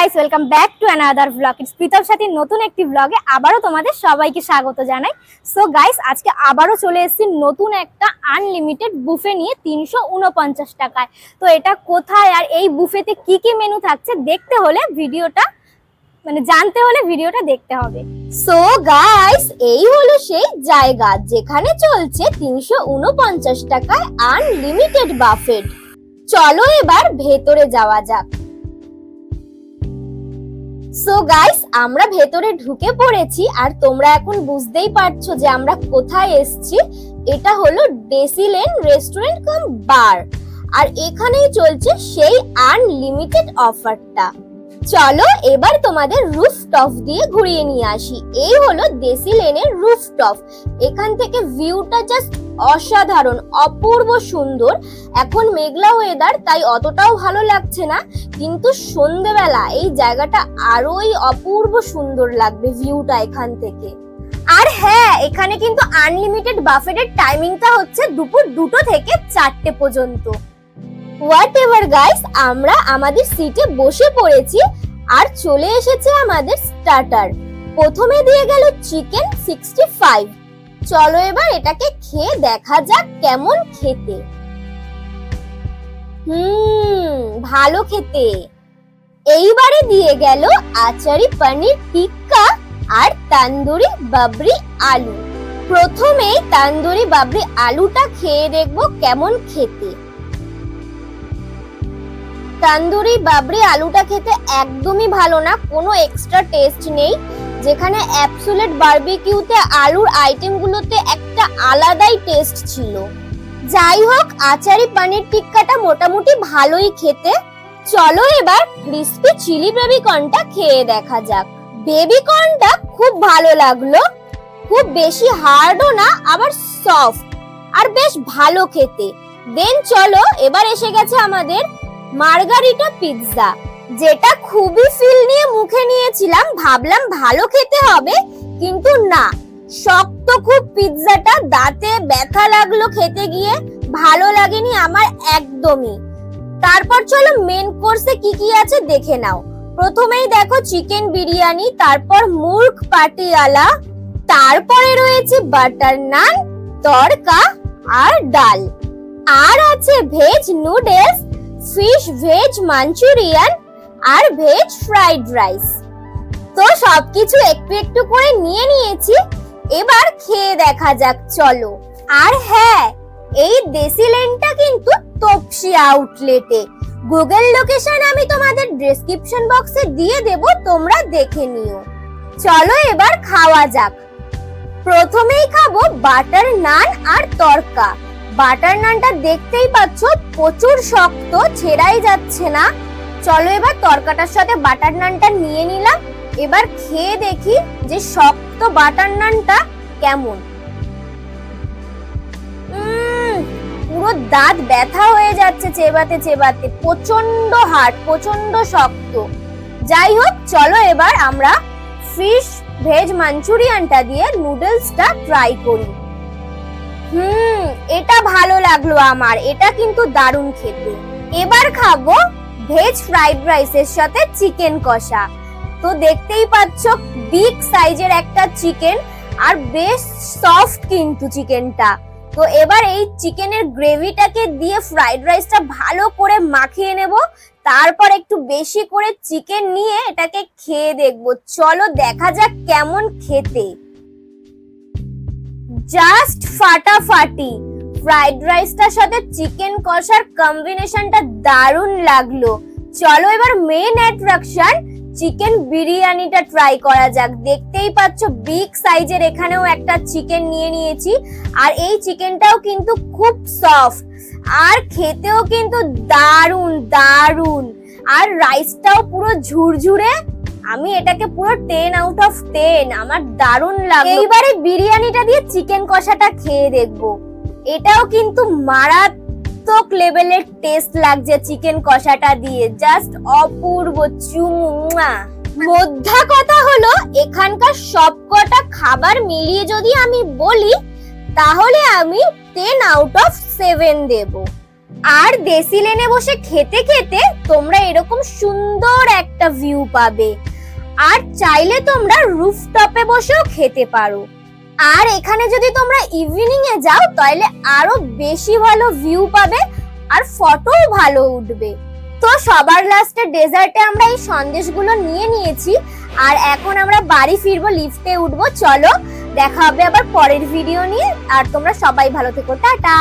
Guys, welcome back to another blog. It's Pritam Sathi নতুন একটি ব্লগে আবারও তোমাদের সবাইকে স্বাগত জানাই। সো গাইস, আজকে আবারও চলে এসেছি নতুন একটা আনলিমিটেড বুফে নিয়ে 349 টাকায়। তো এটা কোথায় আর এই বুফেতে কি কি মেনু থাকছে দেখতে হলে জানতে হলে ভিডিওটা দেখতে হবে। সো গাইস, এই হলো সেই জায়গা যেখানে চলছে 349 টাকায় আনলিমিটেড বাফেট। চলো এবার ভেতরে যাওয়া যাক। সো গাইস, আমরা ভেতরে ঢুকে পড়েছি আর তোমরা এখন বুঝতেই পারছো যে আমরা কোথায় এসেছি। এটা হলো ডেসিলেন রেস্টুরেন্ট কাম বার, আর এখানেই চলছে সেই আনলিমিটেড অফারটা। চলো এবার তোমাদের রুফটপ দিয়ে ঘুরিয়ে নিয়ে আসি। এই হলো ডেসিলেনের রুফটপ। এখান থেকে ভিউটা জাস্ট অসাধারণ, অপূর্ব সুন্দর। এখন মেঘলা ওয়েদার, তাই অতটাও ভালো লাগছে না, কিন্তু সন্ধ্যেবেলা এই জায়গাটা আরোই অপূর্ব সুন্দর লাগবে ভিউটা এখান থেকে। আর হ্যাঁ, এখানে কিন্তু আনলিমিটেড বাফেটের টাইমিংটা হচ্ছে দুপুর 2টো থেকে 4টে পর্যন্ত। হোয়াটএভার গাইস, আমরা আমাদের সিটে বসে পড়েছি আর চলে এসেছে আমাদের স্টার্টার। প্রথমে দিয়ে গেল চিকেন 65। চলো এবার এটাকে খেয়ে দেখা যাক কেমন খেতে। ভালো খেতে। এইবারে দিয়ে গেল আচারি পনির টিক্কা আর তান্দুরি বাবরি আলু। প্রথমেই তান্দুরি বাবরি আলুটা খেয়ে দেখবো কেমন খেতে। তান্দুরি বাবরি আলুটা খেতে একদমই ভালো না, কোনো এক্সট্রা টেস্ট নেই। যেখানে অ্যাবসোলিউট বারবিকিউতে আলুর আইটেমগুলোতে একটা আলাদাই টেস্ট ছিল। যাই হোক, আচারি পনির টিক্কাটা মোটামুটি ভালোই খেতে। চলো এবার ক্রিসপি চিলি বেবিকর্নটা খেয়ে দেখা যাক। বেবিকর্নটা খুব ভালো লাগলো, খুব বেশি হার্ডও না, আবার সফট আর বেশ ভালো খেতে। দেন চলো এবার এসে গেছে আমাদের মার্গারিটা পিৎজা, যেটা খুবই ফিল নিয়ে মুখে নিয়েছিলাম, ভাবলাম ভালো খেতে হবে, কিন্তু না, শক্ত খুব পিৎজাটা, দাঁতে ব্যথা লাগলো খেতে গিয়ে, ভালো লাগেনি আমার একদমই। তারপর চলো মেন কোর্সে কি কি আছে দেখে নাও। প্রথমেই দেখো চিকেন বিরিয়ানি, তারপর মুর্গ পাটিয়ালা, তারপরে রয়েছে বাটার নান, তড়কা আর ডাল, আর আছে veg noodles, fish veg Manchurian আর ভেজ ফ্রাইড রাইস। তো সবকিছু একটু একটু করে নিয়ে নিয়েছি, এবার খেয়ে দেখা যাক চলো। আর হ্যাঁ, এই ডেসিলেনটা কিন্তু তপসি আউটলেটে। গুগল লোকেশন আমি তোমাদের ডেসক্রিপশন বক্সে দিয়ে দেব, তোমরা দেখে নিও। চলো এবার খাওয়া যাক। প্রথমেই খাবো বাটার নান আর তড়কা। বাটার নানটা দেখতেই পাচ্ছ প্রচুর শক্ত, ছেড়াই যাচ্ছে না। চলো এবার তড়কাটার সাথে বাটার নানটা নিয়ে নিলাম। এবার খেয়ে দেখি যে শক্ত বাটার নানটা কেমন। পুরো দাঁত ব্যথা হয়ে যাচ্ছে চেবাতে চেবাতে, প্রচন্ড হার্ড, প্রচন্ড শক্ত। যাই হোক, চলো এবার আমরা ফিশ ভেজ মাঞ্চুরিয়ানটা দিয়ে নুডলসটা ট্রাই করি। এটা ভালো লাগলো আমার, এটা কিন্তু দারুণ খেতে। এবার খাবো ভেজ ফ্রাইড রাইসের সাথে চিকেন কষা। তো দেখতেই পাচ্ছ বিগ সাইজের একটা চিকেন, আর বেশ সফট কিন্তু চিকেনটা। তো এবার এই চিকেনের গ্রেভিটাকে দিয়ে ফ্রাইড রাইসটা ভালো করে মাখিয়ে নেব, তারপর একটু বেশি করে চিকেন নিয়ে এটাকে খেয়ে দেখবো। চলো দেখা যাক কেমন খেতে। জাস্ট ফাটাফাটি। ফ্রাইড রাইসটার সাথে চিকেন কষার কম্বিনেশনটা দারুণ লাগলো। চলো এবার মেইন অ্যাট্রাকশন চিকেন বিরিয়ানিটা ট্রাই করা যাক। দেখতেই পাচ্ছ বিগ সাইজের এখানেও একটা চিকেন নিয়ে নিয়েছি, আর এই চিকেনটাও কিন্তু খুব সফট আর খেতেও কিন্তু দারুণ দারুণ, আর রাইসটাও পুরো ঝুরঝুরে। আমি এটাকে পুরো 10 আউট অফ 10, আমার দারুণ লাগলো। এইবারে বিরিয়ানিটা দিয়ে চিকেন কষাটা খেয়ে দেখবো। এটাও কিন্তু মারাত্মক লেভেলের টেস্ট লাগছে চিকেন কষাটা দিয়ে, জাস্ট অপূর্ব চুমুয়া। মোদ্দা কথা হলো, এখানকার সবকটা খাবার মিলিয়ে যদি আমি বলি, তাহলে আমি 10 আউট অফ 7 দেব। আর ডেসিলেনে বসে খেতে খেতে তোমরা এরকম সুন্দর একটা একটা ভিউ পাবে। আর চাইলে তোমরা রুফটপে বসেও খেতে পারো। আর এখানে যদি তোমরা ইভিনিং এ যাও তাহলে আরো বেশি ভালো ভিউ পাবে আর ফটোও ভালো উঠবে। তো সবার লাস্টে ডেজার্টে আমরা এই সন্দেশগুলো নিয়ে নিয়েছি আর এখন আমরা বাড়ি ফিরবো, লিফটে উঠবো। চলো দেখা হবে আবার পরের ভিডিও নিয়ে। আর তোমরা সবাই ভালো থেকো, টাটা।